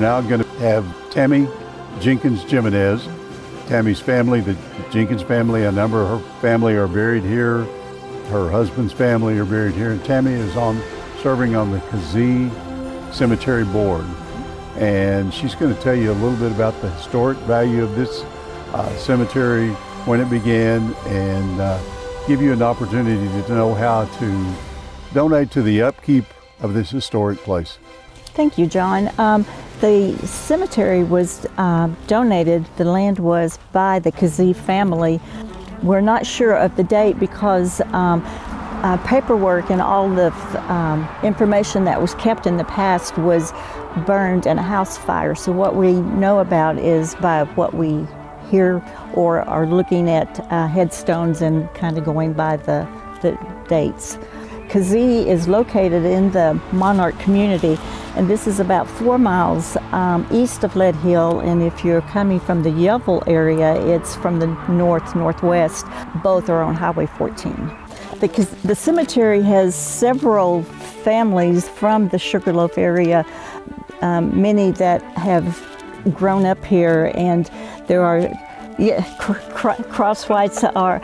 now going to have Tammy Jenkins Jimenez. Tammy's family, the Jenkins family, a number of her family are buried here. Her husband's family are buried here. And Tammy is serving on the Keesee Cemetery Board. And she's going to tell you a little bit about the historic value of this cemetery, when it began, and give you an opportunity to know how to donate to the upkeep of this historic place. Thank you, John. The cemetery was donated, the land was, by the Keesee family. We're not sure of the date because paperwork and all the information that was kept in the past was burned in a house fire. So what we know about is by what we hear or are looking at headstones and kind of going by the dates. Keesee is located in the Monarch community, and this is about 4 miles east of Lead Hill, and if you're coming from the Yellville area, it's from the northwest. Both are on Highway 14. The cemetery has several families from the Sugarloaf area, many that have grown up here, and there are cross-whites are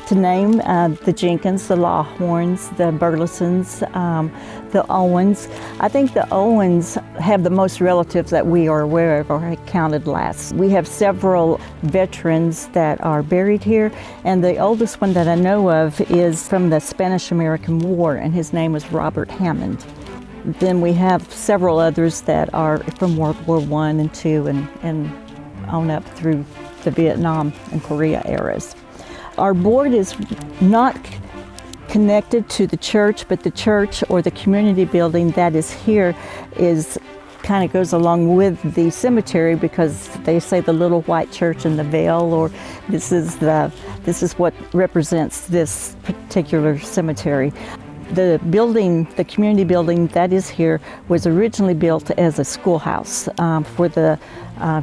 to name the Jenkins, the Lawhorns, the Burlesons, the Owens. I think the Owens have the most relatives that we are aware of or had counted last. We have several veterans that are buried here, and the oldest one that I know of is from the Spanish-American War, and his name was Robert Hammond. Then we have several others that are from World War I and II and on up through the Vietnam and Korea eras. Our board is not connected to the church, but the church or the community building that is here is kind of goes along with the cemetery, because they say the little white church in the veil, or this is what represents this particular cemetery. The building, the community building that is here, was originally built as a schoolhouse for the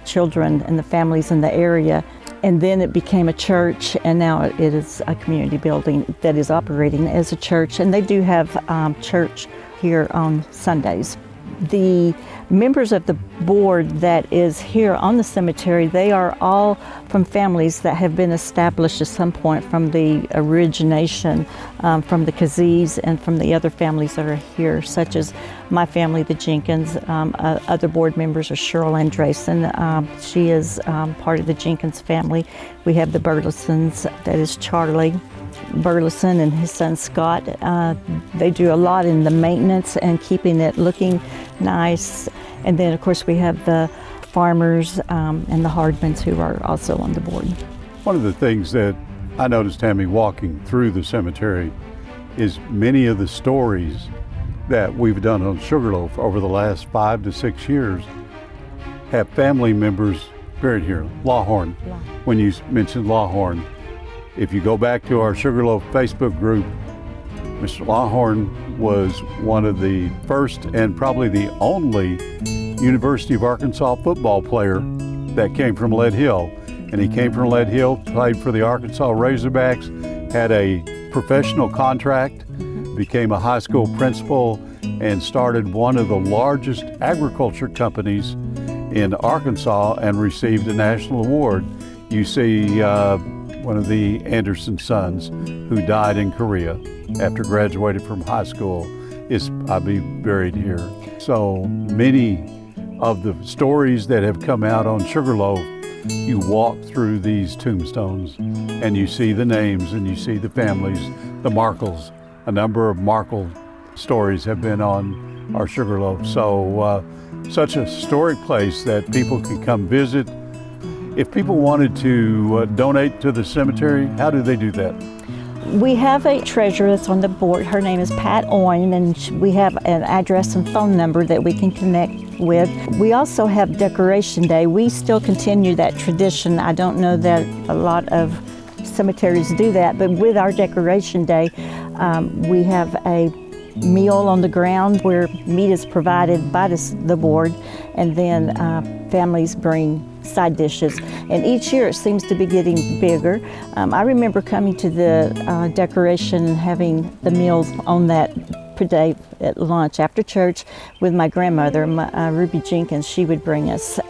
children and the families in the area, and then it became a church, and now it is a community building that is operating as a church, and they do have church here on Sundays. The members of the board that is here on the cemetery, they are all from families that have been established at some point from the origination, from the Keesees and from the other families that are here, such as my family, the Jenkins. Other board members are Cheryl Andreessen. She is part of the Jenkins family. We have the Burlesons, that is Charlie Burleson and his son Scott. They do a lot in the maintenance and keeping it looking nice. And then of course we have the farmers and the Hardmans, who are also on the board. One of the things that I noticed, Tammy, walking through the cemetery is many of the stories that we've done on Sugarloaf over the last 5 to 6 years have family members buried here. Lawhorn, when you mentioned Lawhorn, if you go back to our Sugarloaf Facebook group, Mr. Lawhorn was one of the first and probably the only University of Arkansas football player that came from Lead Hill. And he came from Lead Hill, played for the Arkansas Razorbacks, had a professional contract, became a high school principal, and started one of the largest agriculture companies in Arkansas and received a national award. You see one of the Anderson sons, who died in Korea after graduated from high school, is buried here. So many of the stories that have come out on Sugarloaf, you walk through these tombstones and you see the names and you see the families, the Markles. A number of Markle stories have been on our Sugarloaf. So such a historic place that people can come visit. If people wanted to donate to the cemetery, how do they do that? We have a treasurer that's on the board. Her name is Pat Owen, and we have an address and phone number that we can connect with. We also have Decoration Day. We still continue that tradition. I don't know that a lot of cemeteries do that, but with our Decoration Day, we have a meal on the ground where meat is provided by the board, and then families bring side dishes. And each year it seems to be getting bigger. I remember coming to the decoration and having the meals on that per day at lunch after church with my grandmother, Ruby Jenkins. She would bring us.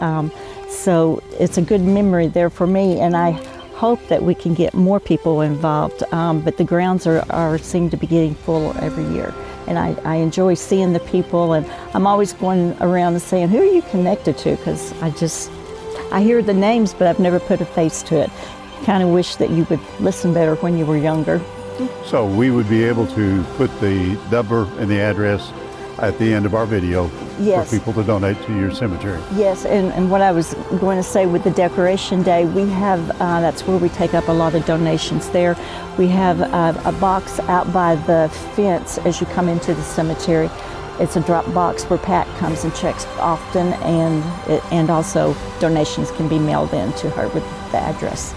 So it's a good memory there for me, and I hope that we can get more people involved. But the grounds seem to be getting full every year. And I enjoy seeing the people, and I'm always going around and saying, who are you connected to? Because I hear the names, but I've never put a face to it. Kind of wish that you would listen better when you were younger. So we would be able to put the number and the address at the end of our video Yes. for people to donate to your cemetery. Yes, and what I was going to say with the Decoration Day, we have, that's where we take up a lot of donations there. We have a box out by the fence as you come into the cemetery. It's a drop box where Pat comes and checks often, and also donations can be mailed in to her with the address.